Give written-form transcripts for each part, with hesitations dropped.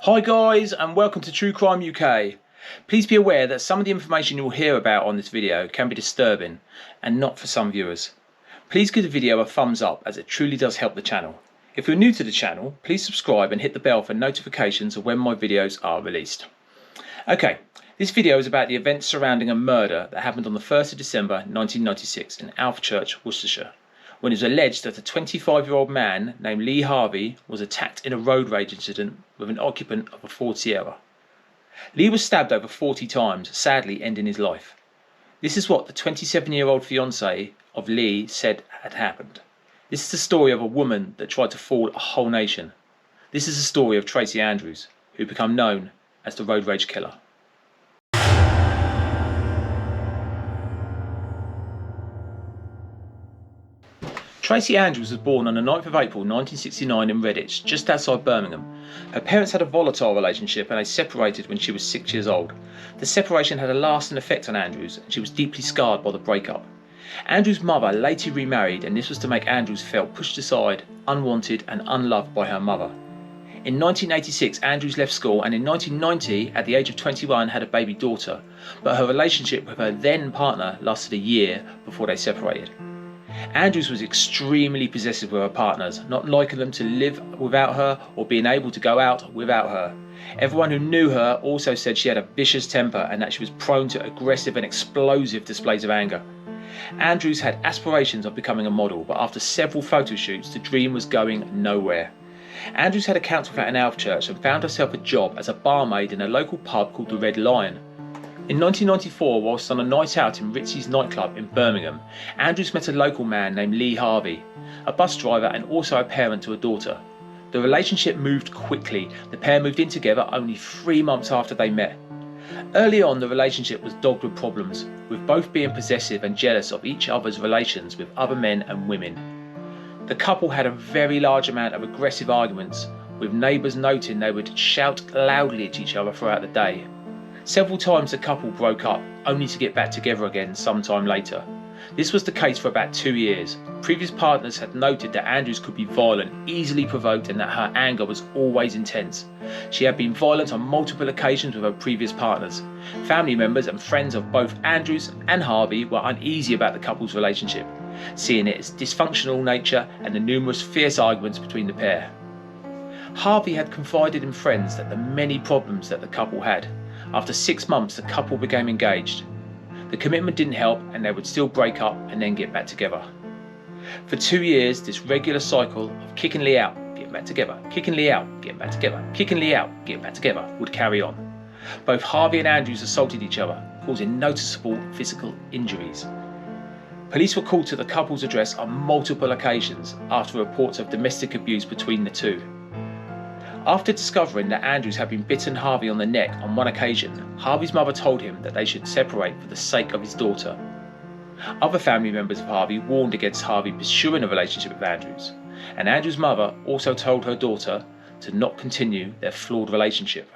Hi guys, and welcome to True Crime UK. Please be aware that some of the information you will hear about on this video can be disturbing and not for some viewers. Please give the video a thumbs up as it truly does help the channel. If you're new to the channel, please subscribe and hit the bell for notifications of when my videos are released. Okay, this video is about the events surrounding a murder that happened on the 1st of December 1996 in Alvechurch, Worcestershire, when it was alleged that a 25-year-old man named Lee Harvey was attacked in a road rage incident with an occupant of a Ford Sierra. Lee was stabbed over 40 times, sadly ending his life. This is what the 27-year-old fiancée of Lee said had happened. This is the story of a woman that tried to fool a whole nation. This is the story of Tracie Andrews, who became known as the road rage killer. Tracie Andrews was born on the 9th of April 1969 in Redditch, just outside Birmingham. Her parents had a volatile relationship and they separated when she was 6 years old. The separation had a lasting effect on Andrews and she was deeply scarred by the breakup. Andrews' mother later remarried, and this was to make Andrews feel pushed aside, unwanted and unloved by her mother. In 1986 Andrews left school, and in 1990 at the age of 21 had a baby daughter, but her relationship with her then partner lasted a year before they separated. Andrews was extremely possessive with her partners, not liking them to live without her or being able to go out without her. Everyone who knew her also said she had a vicious temper and that she was prone to aggressive and explosive displays of anger. Andrews had aspirations of becoming a model, but after several photo shoots the dream was going nowhere. Andrews had a council flat in Alvechurch and found herself a job as a barmaid in a local pub called the Red Lion. In 1994, whilst on a night out in Ritzy's nightclub in Birmingham, Andrews met a local man named Lee Harvey, a bus driver and also a parent to a daughter. The relationship moved quickly. The pair moved in together only 3 months after they met. Early on, the relationship was dogged with problems, with both being possessive and jealous of each other's relations with other men and women. The couple had a very large amount of aggressive arguments, with neighbours noting they would shout loudly at each other throughout the day. Several times the couple broke up, only to get back together again sometime later. This was the case for about 2 years. Previous partners had noted that Andrews could be violent, easily provoked, and that her anger was always intense. She had been violent on multiple occasions with her previous partners. Family members and friends of both Andrews and Harvey were uneasy about the couple's relationship, seeing its dysfunctional nature and the numerous fierce arguments between the pair. Harvey had confided in friends that the many problems that the couple had. After 6 months, the couple became engaged. The commitment didn't help and they would still break up and then get back together. For 2 years, this regular cycle of kicking Lee out, getting back together, kicking Lee out, getting back together, kicking Lee out, getting back together would carry on. Both Harvey and Andrews assaulted each other, causing noticeable physical injuries. Police were called to the couple's address on multiple occasions after reports of domestic abuse between the two. After discovering that Andrews had been bitten Harvey on the neck on one occasion, Harvey's mother told him that they should separate for the sake of his daughter. Other family members of Harvey warned against Harvey pursuing a relationship with Andrews, and Andrews' mother also told her daughter to not continue their flawed relationship.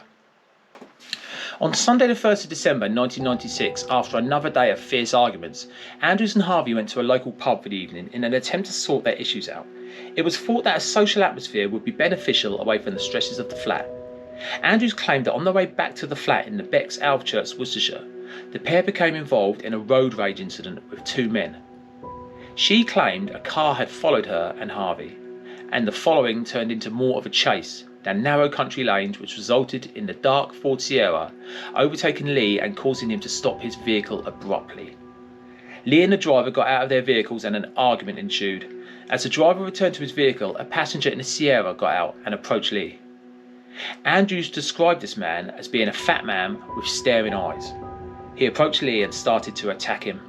On Sunday the 1st of December 1996, after another day of fierce arguments, Andrews and Harvey went to a local pub for the evening in an attempt to sort their issues out. It was thought that a social atmosphere would be beneficial away from the stresses of the flat. Andrews claimed that on their way back to the flat in the Becks, Alvechurch, Worcestershire, the pair became involved in a road rage incident with 2 men. She claimed a car had followed her and Harvey, and the following turned into more of a chase down narrow country lanes, which resulted in the dark Ford Sierra overtaking Lee and causing him to stop his vehicle abruptly. Lee and the driver got out of their vehicles and an argument ensued. As the driver returned to his vehicle, a passenger in the Sierra got out and approached Lee. Andrews described this man as being a fat man with staring eyes. He approached Lee and started to attack him.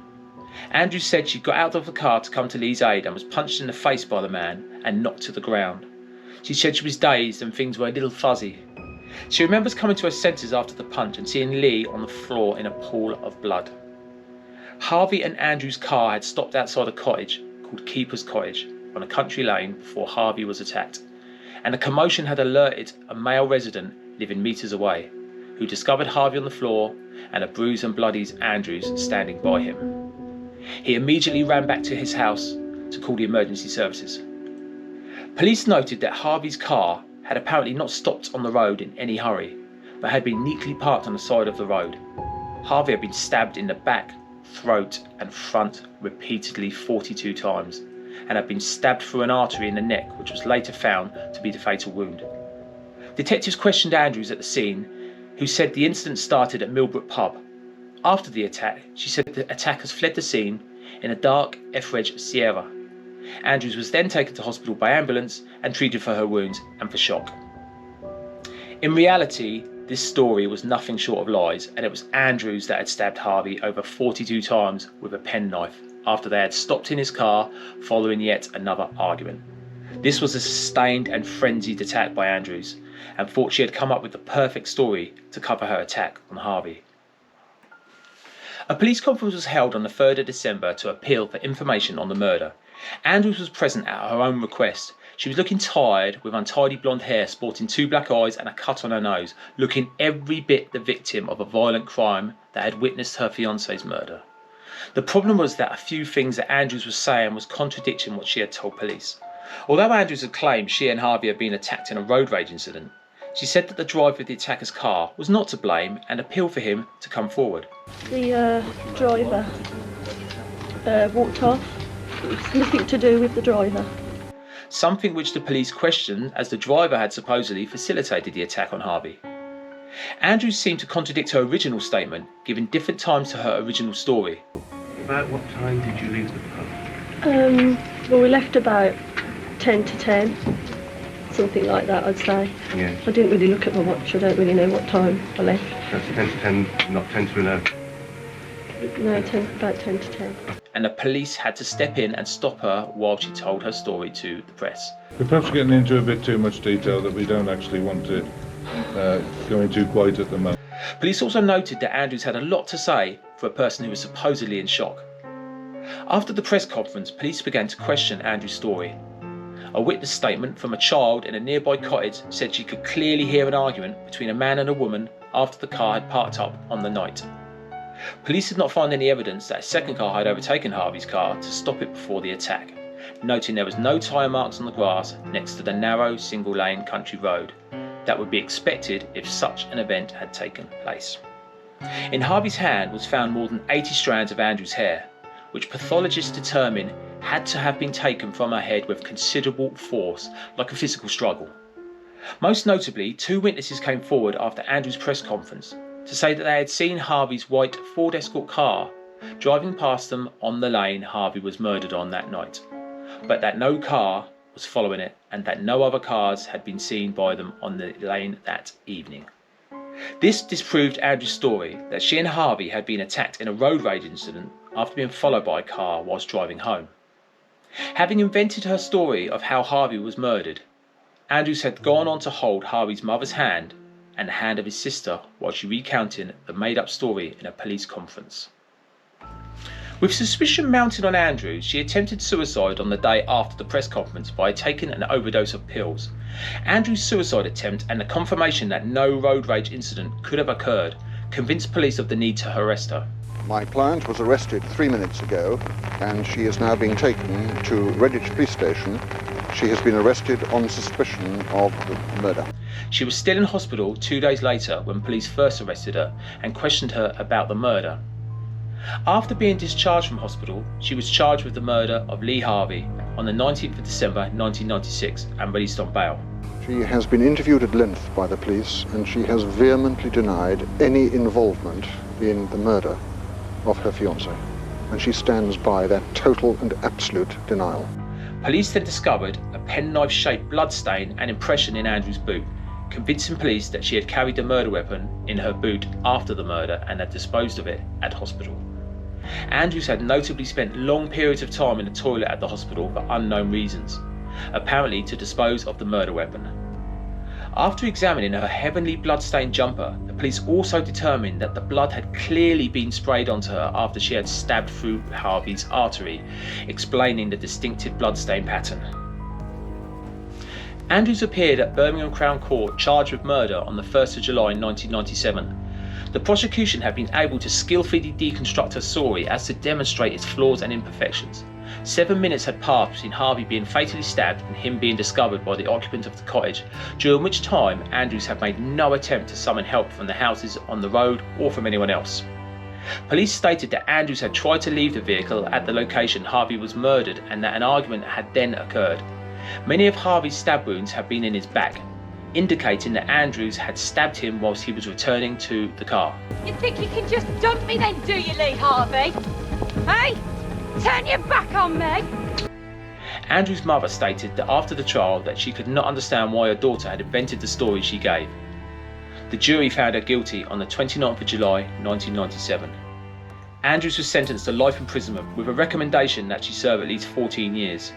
Andrews said she got out of the car to come to Lee's aid and was punched in the face by the man and knocked to the ground. She said she was dazed and things were a little fuzzy. She remembers coming to her senses after the punch and seeing Lee on the floor in a pool of blood. Harvey and Andrews' car had stopped outside a cottage called Keeper's Cottage on a country lane before Harvey was attacked, and a commotion had alerted a male resident living metres away, who discovered Harvey on the floor and a bruised and bloody Andrews standing by him. He immediately ran back to his house to call the emergency services. Police noted that Harvey's car had apparently not stopped on the road in any hurry, but had been neatly parked on the side of the road. Harvey had been stabbed in the back, throat and front repeatedly 42 times, and had been stabbed through an artery in the neck, which was later found to be the fatal wound. Detectives questioned Andrews at the scene, who said the incident started at Millbrook pub. After the attack, she said the attackers fled the scene in a dark Etheridge Sierra. Andrews was then taken to hospital by ambulance and treated for her wounds and for shock. In reality, this story was nothing short of lies, and it was Andrews that had stabbed Harvey over 42 times with a penknife after they had stopped in his car following yet another argument. This was a sustained and frenzied attack by Andrews, and thought she had come up with the perfect story to cover her attack on Harvey. A police conference was held on the 3rd of December to appeal for information on the murder. Andrews was present at her own request. She was looking tired, with untidy blonde hair, sporting 2 black eyes and a cut on her nose, looking every bit the victim of a violent crime that had witnessed her fiancé's murder. The problem was that a few things that Andrews was saying was contradicting what she had told police. Although Andrews had claimed she and Harvey had been attacked in a road rage incident, she said that the driver of the attacker's car was not to blame and appealed for him to come forward. The driver walked off. It was nothing to do with the driver. Something which the police questioned, as the driver had supposedly facilitated the attack on Harvey. Andrews seemed to contradict her original statement, giving different times to her original story. About what time did you leave the pub? Well, we left about 10 to 10, something like that, I'd say. Yes. I didn't really look at my watch. I don't really know what time I left. That's 10 to 10, not 10 to 11. No, about 10 to 10. And the police had to step in and stop her while she told her story to the press. We're perhaps getting into a bit too much detail that we don't actually want to go into quite at the moment. Police also noted that Andrews had a lot to say for a person who was supposedly in shock. After the press conference, police began to question Andrews' story. A witness statement from a child in a nearby cottage said she could clearly hear an argument between a man and a woman after the car had parked up on the night. Police did not find any evidence that a second car had overtaken Harvey's car to stop it before the attack, noting there was no tyre marks on the grass next to the narrow single-lane country road that would be expected if such an event had taken place. In Harvey's hand was found more than 80 strands of Andrews' hair, which pathologists determined had to have been taken from her head with considerable force, like a physical struggle. Most notably, 2 witnesses came forward after Andrews' press conference to say that they had seen Harvey's white Ford Escort car driving past them on the lane Harvey was murdered on that night, but that no car was following it and that no other cars had been seen by them on the lane that evening. This disproved Andrews' story that she and Harvey had been attacked in a road rage incident after being followed by a car whilst driving home. Having invented her story of how Harvey was murdered, Andrews had gone on to hold Harvey's mother's hand and the hand of his sister while she recounted the made-up story in a police conference. With suspicion mounted on Andrews, she attempted suicide on the day after the press conference by taking an overdose of pills. Andrews' suicide attempt and the confirmation that no road rage incident could have occurred convinced police of the need to arrest her. My client was arrested 3 minutes ago and she is now being taken to Redditch Police Station. She has been arrested on suspicion of the murder. She was still in hospital 2 days later when police first arrested her and questioned her about the murder. After being discharged from hospital, she was charged with the murder of Lee Harvey on the 19th of December 1996 and released on bail. She has been interviewed at length by the police and she has vehemently denied any involvement in the murder of her fiancé, and she stands by that total and absolute denial. Police then discovered a penknife-shaped bloodstain and impression in Andrews' boot, convincing police that she had carried the murder weapon in her boot after the murder and had disposed of it at hospital. Andrews had notably spent long periods of time in the toilet at the hospital for unknown reasons, apparently to dispose of the murder weapon. After examining her heavily blood-stained jumper, the police also determined that the blood had clearly been sprayed onto her after she had stabbed through Harvey's artery, explaining the distinctive bloodstain pattern. Andrews appeared at Birmingham Crown Court charged with murder on the 1st of July 1997. The prosecution had been able to skillfully deconstruct her story as to demonstrate its flaws and imperfections, 7 minutes had passed between Harvey being fatally stabbed and him being discovered by the occupant of the cottage, during which time Andrews had made no attempt to summon help from the houses on the road or from anyone else. Police stated that Andrews had tried to leave the vehicle at the location Harvey was murdered and that an argument had then occurred. Many of Harvey's stab wounds had been in his back, indicating that Andrews had stabbed him whilst he was returning to the car. You think you can just dump me then, do you, Lee Harvey? Hey? Turn your back on me? Andrews' mother stated that after the trial that she could not understand why her daughter had invented the story she gave. The jury found her guilty on the 29th of July 1997. Andrews was sentenced to life imprisonment with a recommendation that she serve at least 14 years.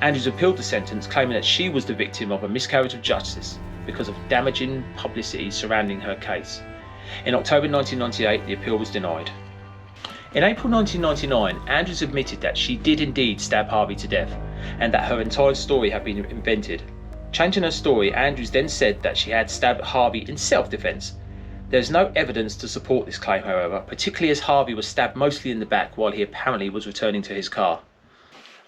Andrews appealed the sentence, claiming that she was the victim of a miscarriage of justice because of damaging publicity surrounding her case. In October 1998, the appeal was denied. In April 1999, Andrews admitted that she did indeed stab Harvey to death and that her entire story had been invented. Changing her story, Andrews then said that she had stabbed Harvey in self-defence. There is no evidence to support this claim, however, particularly as Harvey was stabbed mostly in the back while he apparently was returning to his car.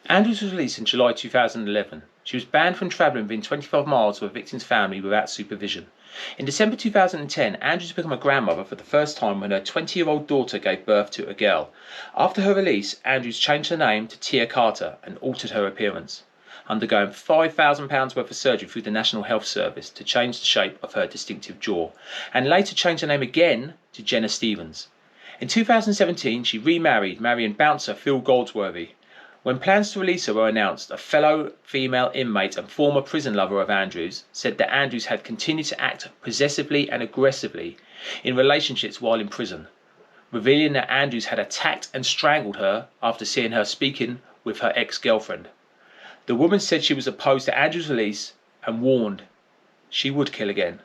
Andrews was released in July 2011. She was banned from travelling within 25 miles of a victim's family without supervision. In December 2010, Andrews became a grandmother for the first time when her 20-year-old daughter gave birth to a girl. After her release, Andrews changed her name to Tia Carter and altered her appearance, undergoing £5,000 worth of surgery through the National Health Service to change the shape of her distinctive jaw, and later changed her name again to Jenna Stevens. In 2017, she remarried, marrying bouncer Phil Goldsworthy. When plans to release her were announced, a fellow female inmate and former prison lover of Andrews said that Andrews had continued to act possessively and aggressively in relationships while in prison, revealing that Andrews had attacked and strangled her after seeing her speaking with her ex-girlfriend. The woman said she was opposed to Andrews' release and warned she would kill again.